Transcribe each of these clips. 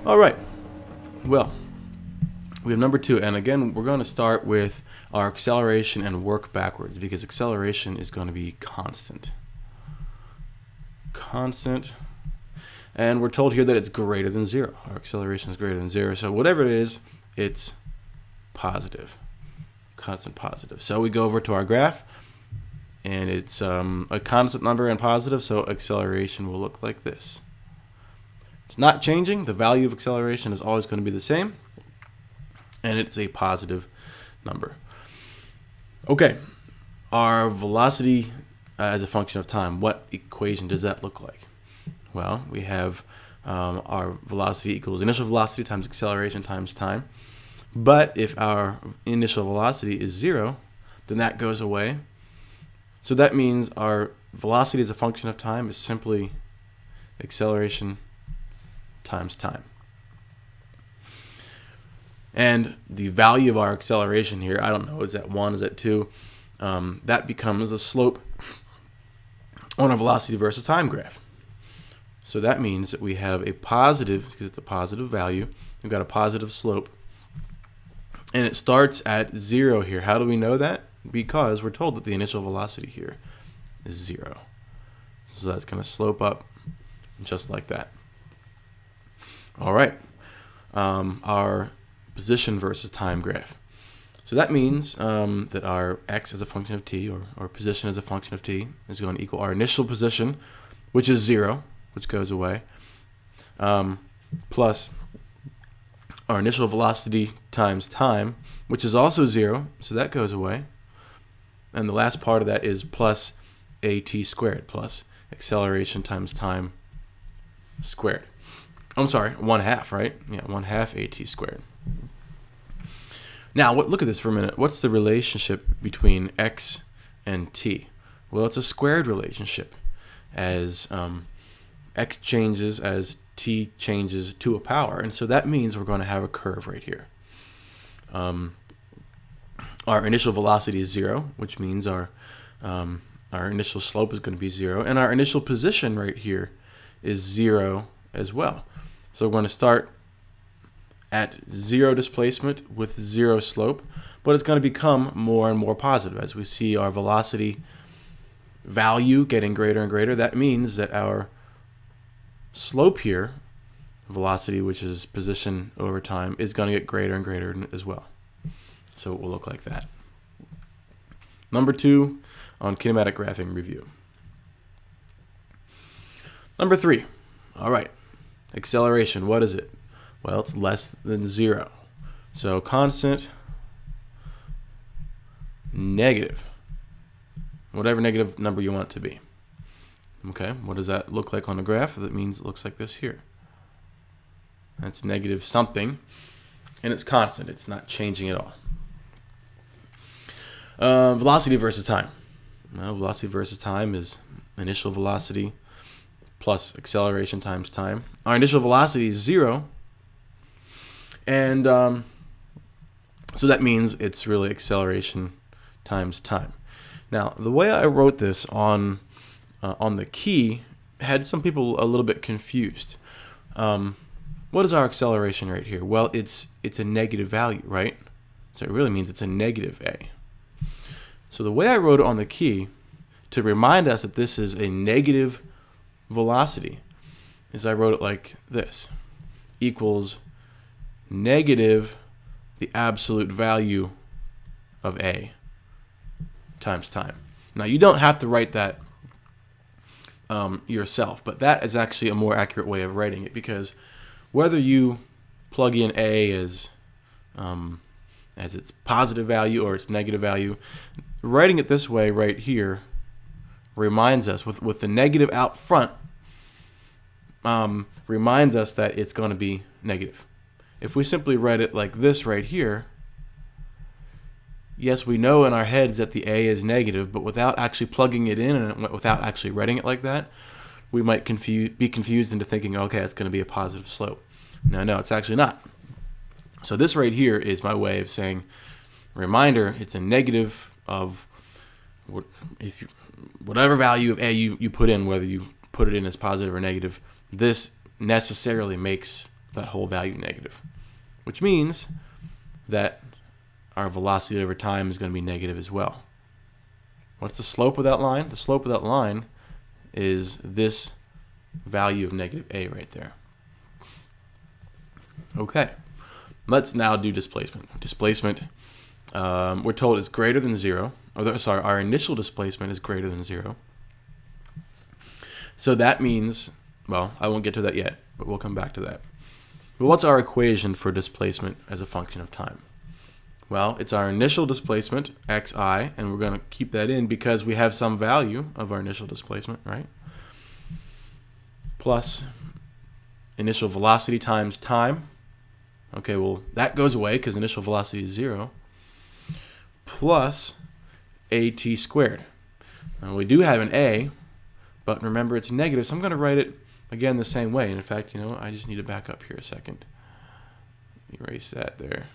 All right, well, we have number 2, and again, we're going to start with our acceleration and work backwards because acceleration is going to be constant. Constant. And we're told here that it's greater than 0. Our acceleration is greater than 0. So whatever it is, it's positive. Constant positive. So we go over to our graph, and it's a constant number and positive, so acceleration will look like this. It's not changing. The value of acceleration is always going to be the same, and it's a positive number. Okay, our velocity as a function of time, what equation does that look like? Well, we have our velocity equals initial velocity times acceleration times time. But if our initial velocity is 0, then that goes away. So that means our velocity as a function of time is simply acceleration times time. And the value of our acceleration here, I don't know, is that 1, is that 2? That becomes a slope on a velocity versus time graph. So that means that we have a positive, because it's a positive value, we've got a positive slope. And it starts at 0 here. How do we know that? Because we're told that the initial velocity here is 0. So that's going to slope up just like that. All right. Our position versus time graph. So that means that our x as a function of t, or position as a function of t, is going to equal our initial position, which is 0, which goes away, plus our initial velocity times time, which is also 0, so that goes away. And the last part of that is plus at squared, plus acceleration times time squared. I'm sorry, 1/2, right? Yeah, 1/2 at squared. Now, look at this for a minute. What's the relationship between x and t? Well, it's a squared relationship. As x changes as t changes to a power, and so that means we're going to have a curve right here. Our initial velocity is 0, which means our initial slope is going to be 0, and our initial position right here is 0 as well. So we're going to start at 0 displacement with 0 slope, but it's going to become more and more positive as we see our velocity value getting greater and greater. That means that our slope here, velocity, which is position over time, is going to get greater and greater as well. So it will look like that. Number 2 on kinematic graphing review. Number 3. All right. Acceleration. What is it? Well, it's less than 0. So constant, negative. Whatever negative number you want it to be. Okay, what does that look like on the graph? That means it looks like this here. That's negative something, and it's constant. It's not changing at all. Velocity versus time. Well, velocity versus time is initial velocity plus acceleration times time. Our initial velocity is 0, and so that means it's really acceleration times time. Now, the way I wrote this on the key had some people a little bit confused. What is our acceleration right here? Well, it's a negative value, right? So it really means it's a negative a. So the way I wrote it on the key to remind us that this is a negative velocity is I wrote it like this: equals negative the absolute value of a times time. Now, you don't have to write that yourself, but that is actually a more accurate way of writing it, because whether you plug in a as its positive value or its negative value, writing it this way right here reminds us, with the negative out front, reminds us that it's going to be negative. If we simply write it like this right here, yes, we know in our heads that the a is negative, but without actually plugging it in and without actually writing it like that, we might be confused into thinking, okay, it's going to be a positive slope. No, it's actually not. So this right here is my way of saying, reminder, it's a negative of whatever value of a you put in, whether you put it in as positive or negative. This necessarily makes that whole value negative, which means that our velocity over time is going to be negative as well. What's the slope of that line? The slope of that line is this value of negative a right there. Okay, let's now do displacement. Displacement, we're told is greater than 0. Sorry, our initial displacement is greater than 0. So that means, well, I won't get to that yet, but we'll come back to that. But what's our equation for displacement as a function of time? Well, it's our initial displacement, xi, and we're going to keep that in because we have some value of our initial displacement, right? Plus initial velocity times time. Okay, well, that goes away because initial velocity is 0. Plus at squared. Now, we do have an a, but remember it's negative, so I'm going to write it again the same way. And in fact, you know, I just need to back up here a second. Erase that there.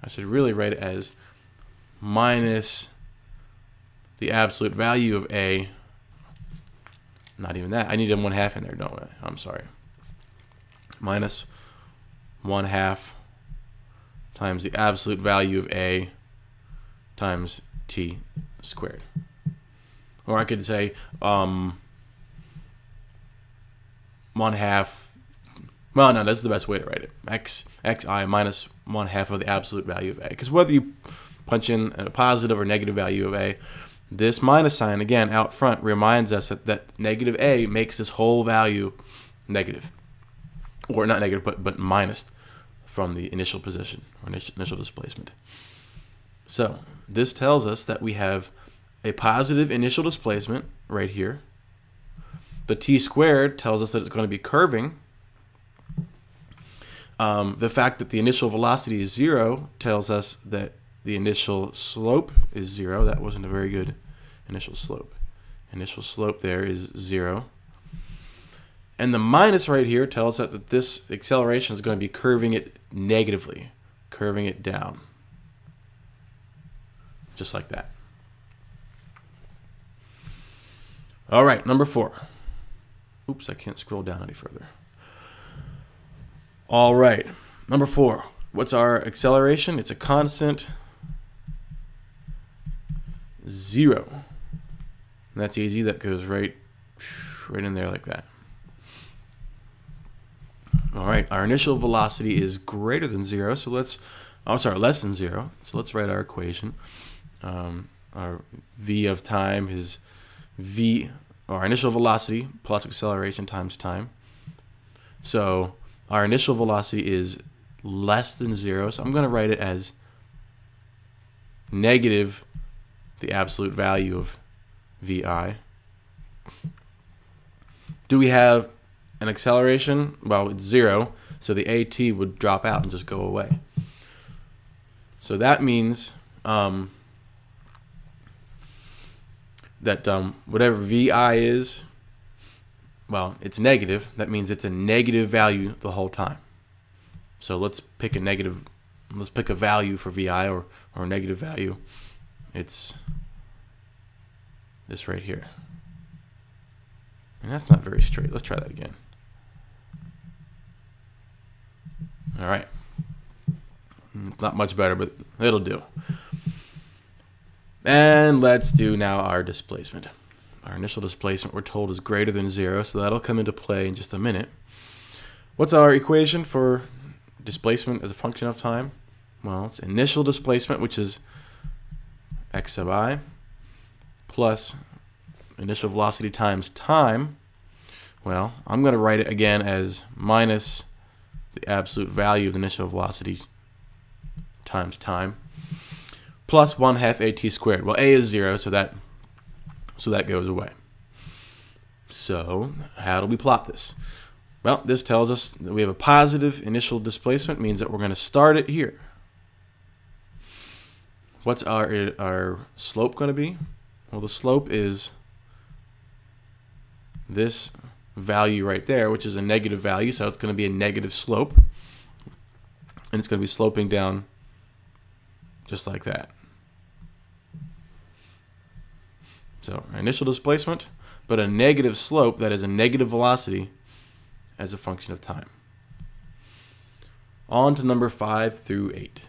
I should really write it as minus the absolute value of a. Not even that. I need a 1/2 in there, don't I? I'm sorry. Minus 1/2 times the absolute value of a times t squared. Or I could say 1/2. Well, no, that's the best way to write it. xi minus 1/2 of the absolute value of a. Because whether you punch in a positive or negative value of a, this minus sign, again, out front, reminds us that negative a makes this whole value negative. Or not negative, but minus from the initial position, or initial displacement. So this tells us that we have a positive initial displacement right here. The t squared tells us that it's going to be curving. The fact that the initial velocity is 0 tells us that the initial slope is 0. That wasn't a very good initial slope. Initial slope there is 0. And the minus right here tells us that this acceleration is going to be curving it negatively, curving it down. Just like that. All right, number 4. Oops, I can't scroll down any further. All right, number 4. What's our acceleration? It's a constant 0. And that's easy. That goes right in there like that. All right, our initial velocity is greater than 0, so let's, less than 0. So let's write our equation. Our v of time is our initial velocity plus acceleration times time. So our initial velocity is less than 0, so I'm going to write it as negative the absolute value of vi. Do we have an acceleration? Well, it's 0, so the at would drop out and just go away. So that means that whatever vi is, well, it's negative. That means it's a negative value the whole time. So let's pick a value for vi, or a negative value. It's this right here. And that's not very straight. Let's try that again. All right. Not much better, but it'll do. And let's do now our displacement. Our initial displacement, we're told, is greater than 0, so that'll come into play in just a minute. What's our equation for displacement as a function of time? Well, it's initial displacement, which is x sub I, plus initial velocity times time. Well, I'm going to write it again as minus the absolute value of the initial velocity times time, plus 1/2 at squared. Well, a is 0, so that goes away. So how do we plot this? Well, this tells us that we have a positive initial displacement, means that we're going to start it here. What's our slope going to be? Well, the slope is this value right there, which is a negative value, so it's going to be a negative slope. And it's going to be sloping down just like that. So our initial displacement, but a negative slope, that is a negative velocity as a function of time. On to number 5 through 8.